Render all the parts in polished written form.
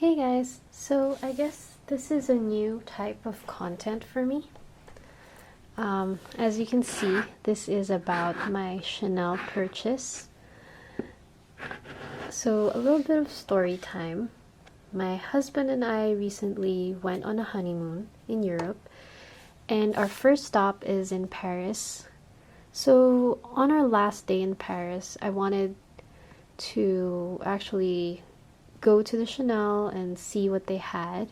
Hey guys, so I guess this is a new type of content for me. As you can see, this is about my Chanel purchase. So a little bit of story time. My husband and I recently went on a honeymoon in Europe, and our first stop is in Paris. So on our last day in Paris, I wanted to actually go to the Chanel and see what they had.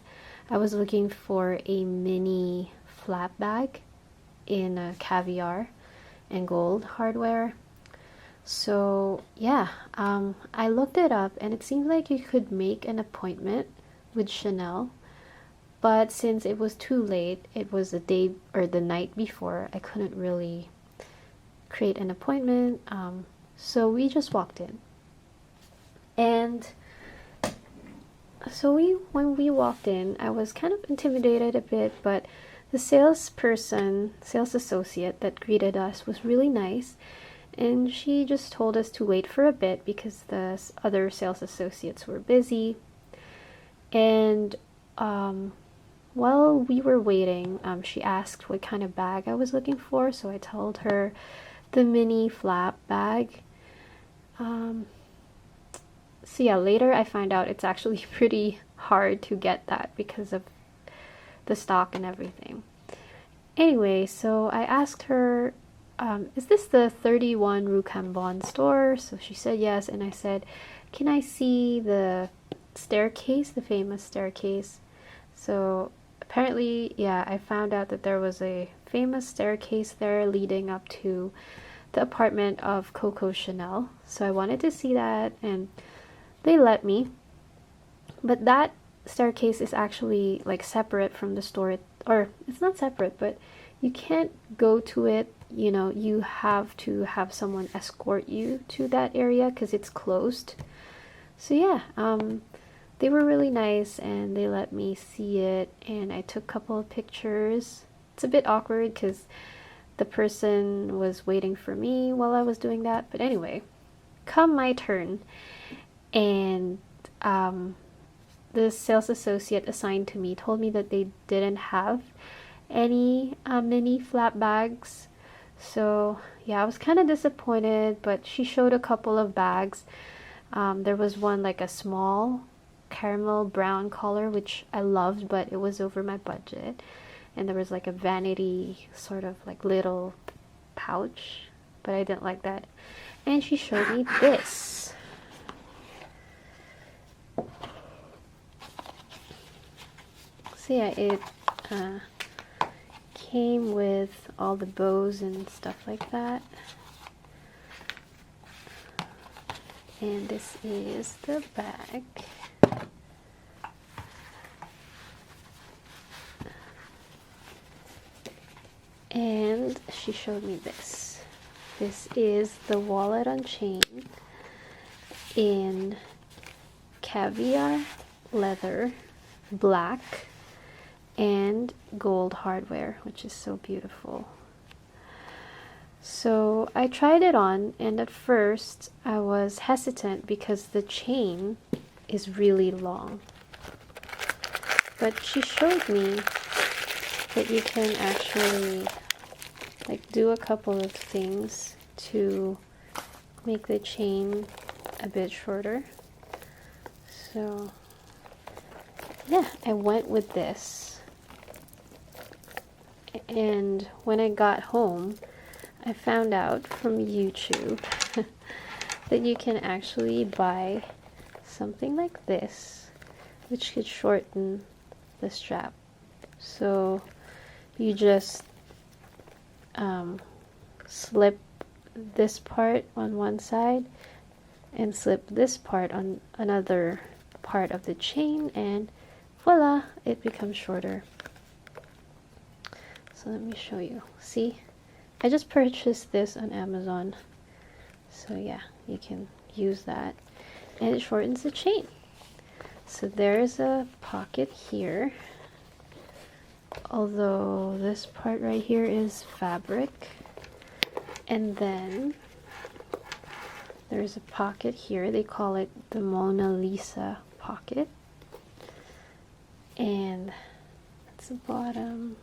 I was looking for a mini flap bag in caviar and gold hardware. So yeah, I looked it up and it seemed like you could make an appointment with Chanel, but since it was too late, it was the day or the night before, I couldn't really create an appointment. So we just walked in. And so when we walked in, I was kind of intimidated a bit, but the sales associate that greeted us was really nice, and she just told us to wait for a bit because the other sales associates were busy. And while we were waiting, she asked what kind of bag I was looking for, so I told her the mini flap bag. So yeah, later I find out it's actually pretty hard to get that because of the stock and everything. Anyway, so I asked her, is this the 31 Rue Cambon Store? So she said yes, and I said, can I see the staircase, the famous staircase? So apparently, yeah, I found out that there was a famous staircase there leading up to the apartment of Coco Chanel. So I wanted to see that, and they let me. But that staircase is actually like separate from the store, or it's not separate, but you can't go to it. You know, you have to have someone escort you to that area because it's closed. So yeah, they were really nice and they let me see it, and I took a couple of pictures. It's a bit awkward because the person was waiting for me while I was doing that, but anyway, come my turn, and the sales associate assigned to me told me that they didn't have any mini flap bags. So yeah, I was kind of disappointed, but she showed a couple of bags. There was one like a small caramel brown color, which I loved, but it was over my budget. And there was like a vanity sort of like little pouch, but I didn't like that. And she showed me this. So yeah, it came with all the bows and stuff like that. And this is the bag. And she showed me this. This is the wallet on chain in caviar leather, black, and gold hardware, which is so beautiful. So I tried it on, and at first I was hesitant because the chain is really long. But she showed me that you can actually like do a couple of things to make the chain a bit shorter. So yeah, I went with this. And when I got home, I found out from YouTube that you can actually buy something like this, which could shorten the strap. So you just slip this part on one side and slip this part on another part of the chain, and voila, it becomes shorter. So let me show you. See, I just purchased this on Amazon. So yeah, you can use that, and it shortens the chain. So there's a pocket here, although this part right here is fabric. And then there's a pocket here. They call it the Mona Lisa pocket. And that's the bottom.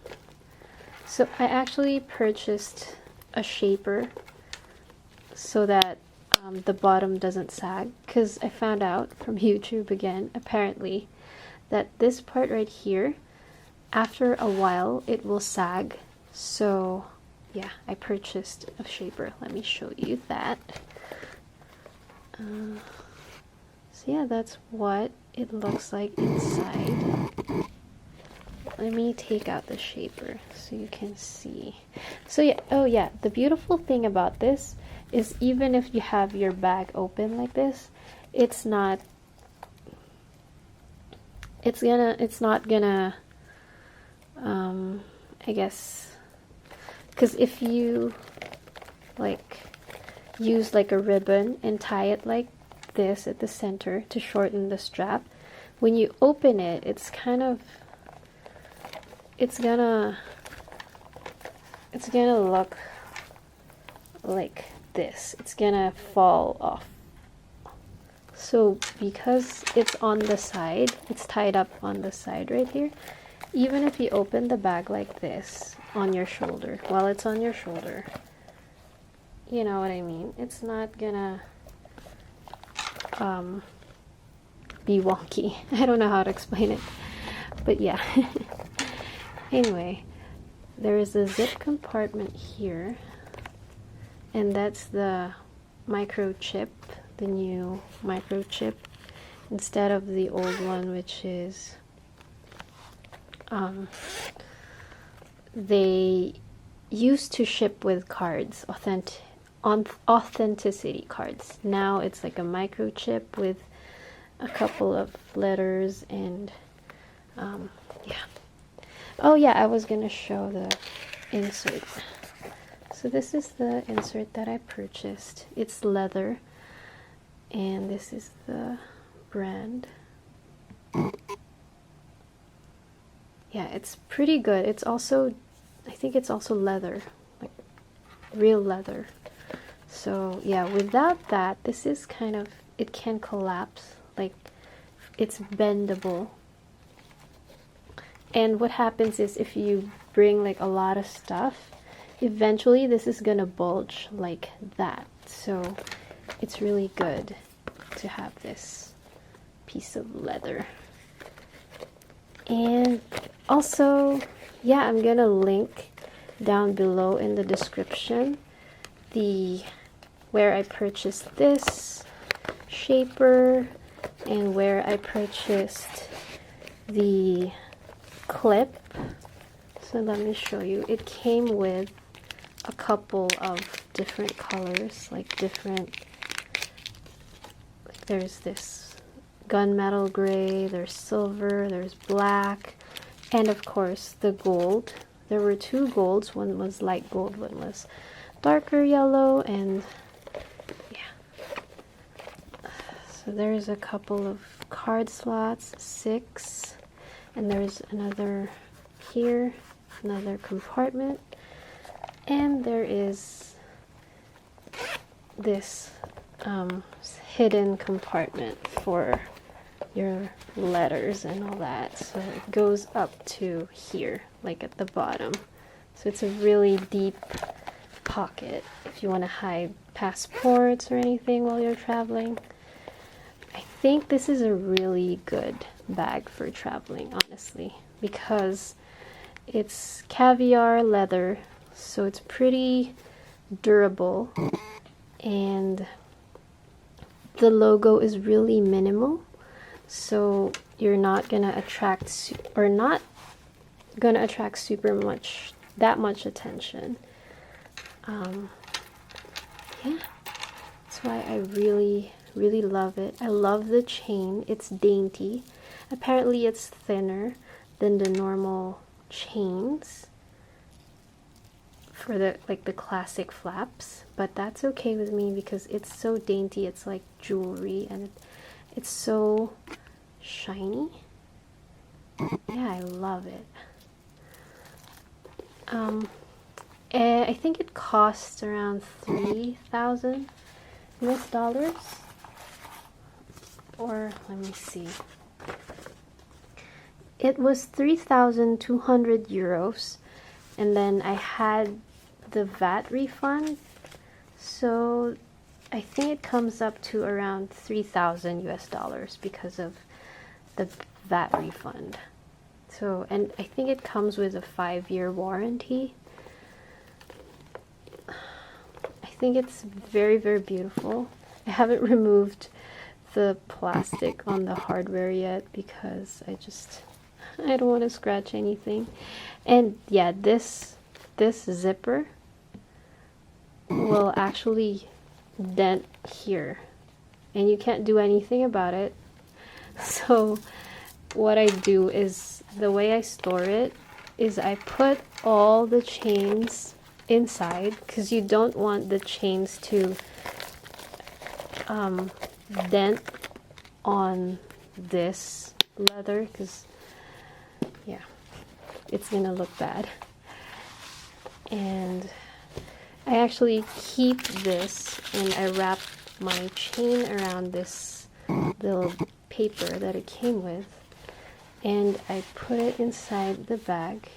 So I actually purchased a shaper so that the bottom doesn't sag, because I found out from YouTube again, apparently, that this part right here, after a while, it will sag. So yeah, I purchased a shaper. Let me show you that. So yeah, that's what it looks like inside. Let me take out the shaper so you can see. So yeah, oh yeah, the beautiful thing about this is even if you have your bag open like this, it's not gonna I guess, because if you like use like a ribbon and tie it like this at the center to shorten the strap, when you open it, it's gonna look like this. It's gonna fall off. So because it's on the side, it's tied up on the side right here, even if you open the bag like this on your shoulder, while it's on your shoulder, you know what I mean, it's not gonna be wonky. I don't know how to explain it, but yeah. Anyway, there is a zip compartment here, and that's the microchip, the new microchip, instead of the old one, which is they used to ship with cards, authenticity cards. Now it's like a microchip with a couple of letters and yeah. Oh yeah, I was gonna show the insert. So this is the insert that I purchased. It's leather, and this is the brand. Yeah, it's pretty good. It's also, I think it's also leather, like real leather. So yeah, without that, this is kind of, it can collapse, like it's bendable. And what happens is if you bring like a lot of stuff, eventually this is gonna bulge like that. So it's really good to have this piece of leather. And also, yeah, I'm gonna link down below in the description where I purchased this shaper and where I purchased the clip. So let me show you. It came with a couple of different colors, like there's this gunmetal gray, there's silver, there's black, and of course the gold. There were two golds. One was light gold, one was darker yellow, and yeah. So there's a couple of card slots, 6, and there's another here, another compartment, and there is this hidden compartment for your letters and all that. So it goes up to here, like at the bottom. So it's a really deep pocket if you want to hide passports or anything while you're traveling. I think this is a really good bag for traveling, honestly, because it's Caviar leather, so it's pretty durable, and the logo is really minimal, so you're not gonna attract super much attention. Yeah, that's why I really love it. I love the chain. It's dainty. Apparently it's thinner than the normal chains for the classic flaps, but that's okay with me because it's so dainty. It's like jewelry, and it's so shiny. Yeah, I love it. I think it costs around 3,000 US dollars, or let me see. it was 3,200 euros, and then I had the VAT refund, so I think it comes up to around 3,000 US dollars because of the VAT refund. So, and I think it comes with a 5-year warranty. I think it's very, very beautiful. I haven't removed the plastic on the hardware yet because I don't want to scratch anything. And yeah, this zipper will actually dent here, and you can't do anything about it. So what I do is, the way I store it is I put all the chains inside, because you don't want the chains to dent on this leather, because yeah, it's gonna look bad. And I actually keep this, and I wrap my chain around this little paper that it came with, and I put it inside the bag,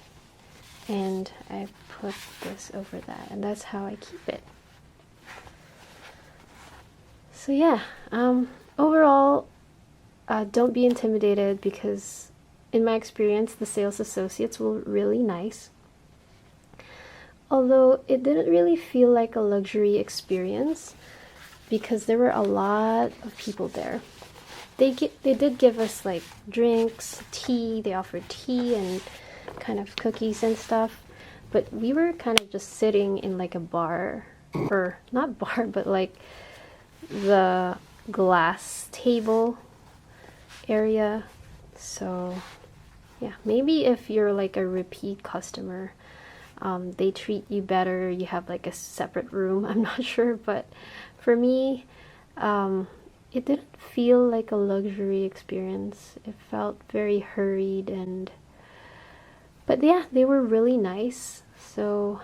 and I put this over that, and that's how I keep it. So yeah, overall, don't be intimidated, because in my experience, the sales associates were really nice. Although it didn't really feel like a luxury experience, because there were a lot of people there. They did give us like drinks, tea. They offered tea and kind of cookies and stuff, but we were kind of just sitting in like a bar, or not bar, but like the glass table area. So yeah, maybe if you're like a repeat customer, they treat you better, you have like a separate room, I'm not sure, but for me, it didn't feel like a luxury experience. It felt very hurried, but yeah, they were really nice. So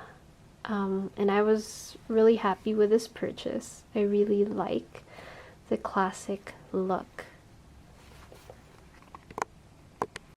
and I was really happy with this purchase. I really like the classic look